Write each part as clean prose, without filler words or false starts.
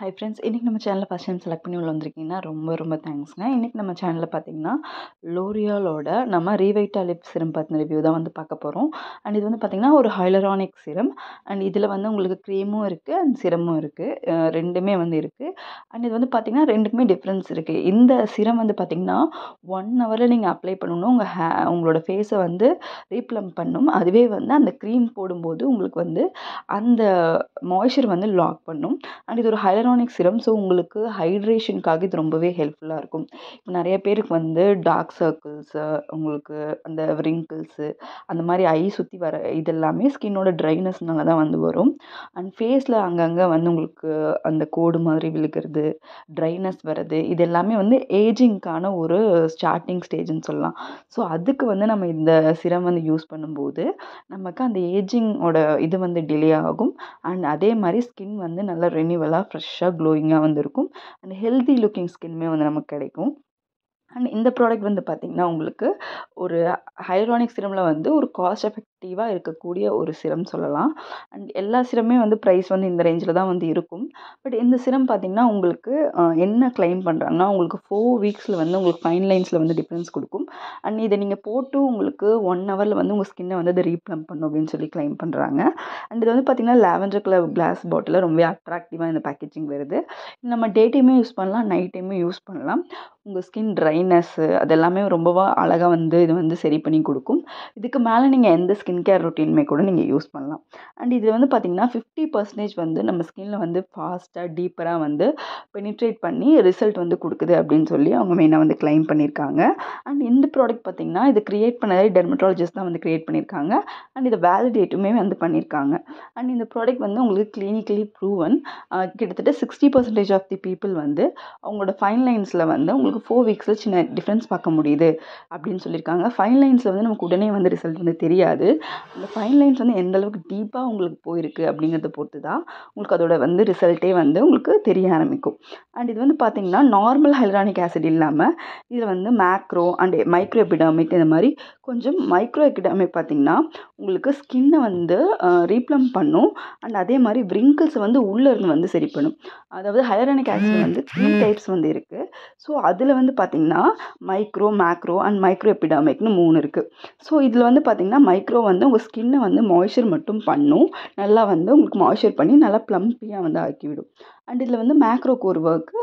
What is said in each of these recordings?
Hi friends, இன்றைக்கி நம்ம சேனலில் ஃபஸ்ட் டைம் செலக்ட் பண்ணி உள்ள வந்திருக்கீங்கன்னா ரொம்ப தேங்க்ஸ்ங்க. இன்றைக்கி நம்ம சேனலில் பார்த்தீங்கன்னா லோரியாலோட நம்ம ரீவைட்டா லிப் சிரம் பற்றின ரிவ்யூ தான் வந்து பார்க்க போகிறோம். அண்ட் இது வந்து பார்த்திங்கன்னா ஒரு ஹைலரானிக் சிரம். அண்ட் இதில் வந்து உங்களுக்கு க்ரீமும் இருக்குது அண்ட் சிரமும் இருக்குது, ரெண்டுமே வந்து இருக்குது. அண்ட் இது வந்து பார்த்திங்கன்னா ரெண்டுக்குமே டிஃப்ரென்ஸ் இருக்குது. இந்த சிரம் வந்து பார்த்திங்கன்னா 1 ஹவரில் நீங்கள் அப்ளை பண்ணணும். உங்களோட ஃபேஸை வந்து ரீப்ளம் பண்ணும். அதுவே வந்து அந்த க்ரீம் போடும்போது உங்களுக்கு வந்து அந்த மாய்ஸ்சர் வந்து லாக் பண்ணும். அண்ட் இது ஒரு ஹைலரானிக் சிரம். ஸோ உங்களுக்கு ஹைட்ரேஷனுக்காக இது ரொம்பவே ஹெல்ப்ஃபுல்லாக இருக்கும். இப்போ நிறைய பேருக்கு வந்து டார்க் சர்க்கிள்ஸு, உங்களுக்கு அந்த வ்ரிங்கிள்ஸு, அந்த மாதிரி ஐ சுற்றி வர இதெல்லாமே ஸ்கின்னோட ட்ரைனஸ்னால தான் வந்து வரும். அண்ட் ஃபேஸில் அங்கங்கே வந்து உங்களுக்கு அந்த கோடு மாதிரி விழுகிறது, ட்ரைனஸ் வர்றது, இது எல்லாமே வந்து ஏஜிங்க்கான ஒரு ஸ்டார்டிங் ஸ்டேஜ்னு சொல்லலாம். ஸோ அதுக்கு வந்து நம்ம இந்த சிரம் வந்து யூஸ் பண்ணும்போது நமக்கு அந்த ஏஜிங்கோட இது வந்து டிலே ஆகும். அண்ட் அதே மாதிரி ஸ்கின் வந்து நல்லா ரெனியூவலாக ஃப்ரெஷ்ஷாக க்ளோயிங்காக வந்து இருக்கும். அண்ட் ஹெல்தி லுக்கிங் ஸ்கின்மே வந்து நமக்கு கிடைக்கும். அண்ட் இந்த ப்ராடக்ட் வந்து பார்த்திங்கன்னா உங்களுக்கு ஒரு ஹைலரானிக் சிரமில் வந்து ஒரு காஸ்ட் எஃபெக்டிவாக இருக்கக்கூடிய ஒரு சிரம் சொல்லலாம். அண்ட் எல்லா சிரமே வந்து ப்ரைஸ் வந்து இந்த ரேஞ்சில் தான் வந்து இருக்கும். பட் இந்த சிரம் பார்த்திங்கன்னா உங்களுக்கு என்ன கிளைம் பண்ணுறாங்கன்னா உங்களுக்கு 4 வீக்ஸில் வந்து உங்களுக்கு ஃபைன் லைன்ஸில் வந்து டிஃப்ரென்ஸ் கொடுக்கும். அண்ட் இதை நீங்கள் போட்டு உங்களுக்கு 1 ஹவரில் வந்து உங்கள் ஸ்கின்னை வந்து அதை ரீப்ளம் பண்ணும் அப்படின்னு சொல்லி கிளைம் பண்ணுறாங்க. அண்ட் இது வந்து பார்த்திங்கன்னா லாவெண்டர் கலர் கிளாஸ் பாட்டிலில் ரொம்ப அட்ராக்டிவாக இந்த பேக்கேஜிங் வருது. நம்ம டே டைமே யூஸ் பண்ணலாம், நைட் டைமே யூஸ் பண்ணலாம். உங்கள் ஸ்கின் ட்ரைனஸ்ஸு அதெல்லாமே ரொம்பவா அழகாக வந்து இது வந்து சரி பண்ணி கொடுக்கும். இதுக்கு மேலே நீங்கள் எந்த ஸ்கின் கேர் ரொட்டீனுமே கூட நீங்கள் யூஸ் பண்ணலாம். அண்ட் இது வந்து பார்த்திங்கன்னா 50% வந்து நம்ம ஸ்கின்னில் வந்து ஃபாஸ்ட்டாக டீப்பராக வந்து பெனிட்ரேட் பண்ணி ரிசல்ட் வந்து கொடுக்குது அப்படின்னு சொல்லி அவங்க மெயினாக வந்து கிளைம் பண்ணியிருக்காங்க. அண்ட் இந்த ப்ராடக்ட் பார்த்திங்கன்னா இது க்ரியேட் பண்ணதே டெர்மட்டாலஜிஸ்ட் தான் வந்து க்ரியேட் பண்ணியிருக்காங்க. அண்ட் இதை வேலிடேட்டுமே வந்து பண்ணியிருக்காங்க. அண்ட் இந்த ப்ராடக்ட் வந்து உங்களுக்கு கிளினிக்கலி ப்ரூவன். கிட்டத்தட்ட 60% ஆஃப் தி பீப்புள் வந்து அவங்களோட ஃபைன் லைன்ஸில் வந்து உங்களுக்கு 4 வீக்ஸில் சின்ன டிஃப்ரென்ஸ் பார்க்க முடியுது அப்படின்னு சொல்லியிருக்காங்க. ஃபைன் லைன்ஸில் வந்து நமக்கு உடனே வந்து ரிசல்ட் வந்து தெரியாது. அந்த ஃபைன் லைன்ஸ் வந்து எந்த அளவுக்கு டீப்பாக உங்களுக்கு போயிருக்கு அப்படிங்கிறத பொறுத்து தான் உங்களுக்கு அதோட வந்து ரிசல்ட்டே வந்து உங்களுக்கு தெரிய ஆரம்பிக்கும். அண்ட் இது வந்து பார்த்திங்கன்னா நார்மல் ஹைலரானிக் ஆசிட் இல்லாமல் இதில் வந்து மேக்ரோ அண்ட் மைக்ரோ எபிடர்மிக் இந்த மாதிரி கொஞ்சம் மைக்ரோ எபிடர்மிக் பார்த்திங்கன்னா உங்களுக்கு ஸ்கின்னை வந்து ரீப்ளம் பண்ணும். அண்ட் அதே மாதிரி வ்ரிங்கிள்ஸை வந்து உள்ளேருந்து வந்து சரி பண்ணும். அதாவது ஹைலரானிக் ஆசிட் வந்து 3 டைப்ஸ் வந்து இருக்குது. ஸோ அதில் வந்து பார்த்திங்கன்னா மைக்ரோ, மேக்ரோ அண்ட் மைக்ரோ எபிடர்மிக்னு 3 இருக்குது. ஸோ இதில் வந்து பார்த்திங்கன்னா மைக்ரோ வந்து உங்கள் ஸ்கின்னை வந்து மாய்ஸ்சர் மட்டும் பண்ணும், நல்லா வந்து உங்களுக்கு மாய்ஸ்சர் பண்ணி நல்லா ப்ளம்பியாக வந்து ஆக்கிவிடும். அண்ட் இதில் வந்து மேக்ரோக்கு ஒரு ஒர்க்கு,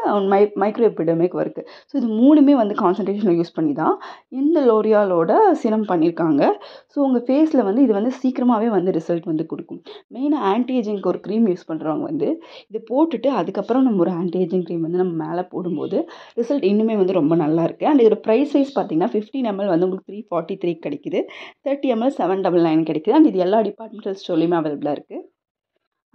மைக்ரோ எபிடர்மிக் ஒர்க்கு. ஸோ இது 3மே வந்து கான்சன்ட்ரேஷனில் யூஸ் பண்ணி தான் இந்த லோரியாலோட சிரம் பண்ணியிருக்காங்க. ஸோ உங்கள் ஃபேஸில் வந்து இது வந்து சீக்கிரமாகவே வந்து ரிசல்ட் வந்து கொடுக்கும். மெயினாக ஆன்டி ஏஜிங்க்கு ஒரு க்ரீம் யூஸ் பண்ணுறவங்க வந்து இதை போட்டுட்டு அதுக்கப்புறம் நம்ம ஒரு ஆன்டி ஏஜிங் க்ரீம் வந்து நம்ம மேலே போடும்போது ரிசல்ட் இன்னுமே வந்து ரொம்ப நல்லாயிருக்கு. அண்ட் இதோட ப்ரைஸ் வைஸ் பார்த்திங்கன்னா 15 ml வந்து உங்களுக்கு 343 கிடைக்குது, 30 ml 799 கிடைக்குது. அண்ட் இது எல்லா டிபார்ட்மெண்டல் ஸ்டோர்லையுமே அவைலபிளாக இருக்குது.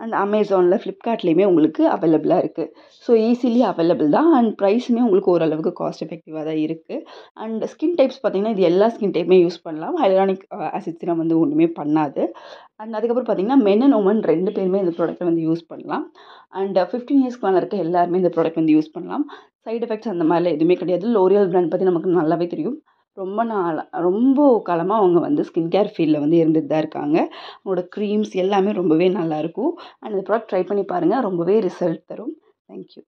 அண்ட் அமேசானில், ஃப்ளிப்கார்ட்லேயுமே உங்களுக்கு அவைலபிளாக இருக்குது. ஸோ ஈஸிலி அவைலபிள் தான். அண்ட் ப்ரைஸுமே உங்களுக்கு ஓரளவுக்கு காஸ்ட் எஃபெக்டிவாக தான் இருக்குது. அண்ட் ஸ்கின் டைப்ஸ் பார்த்திங்கன்னா இது எல்லா ஸ்கின் டைப்புமே யூஸ் பண்ணலாம். ஹைலரானிக் ஆசிட் சிரம் வந்து ஒன்றுமே பண்ணாது. அண்ட் அதுக்கப்புறம் பார்த்திங்கன்னா மென் அண்ட் உமன் 2 பேருமே இந்த ப்ராடக்ட்டை வந்து யூஸ் பண்ணலாம். அண்ட் 15 இயர்ஸ்க்கு மேலே இருக்க எல்லாருமே இந்த ப்ராடக்ட் வந்து யூஸ் பண்ணலாம். சைட் எஃபெக்ட்ஸ் அந்த மாதிரிலாம் எதுவுமே கிடையாது. லோரியல் பிராண்ட் பற்றி நமக்கு நல்லாவே தெரியும். ரொம்ப காலமாக அவங்க வந்து ஸ்கின் கேர் ஃபீல்டில் வந்து இருந்துட்டு தான் இருக்காங்க. அவங்களோட க்ரீம்ஸ் எல்லாமே ரொம்பவே நல்லாயிருக்கும். அண்ட் இந்த ப்ராடக்ட் ட்ரை பண்ணி பாருங்கள், ரொம்பவே ரிசல்ட் தரும். தேங்க்யூ.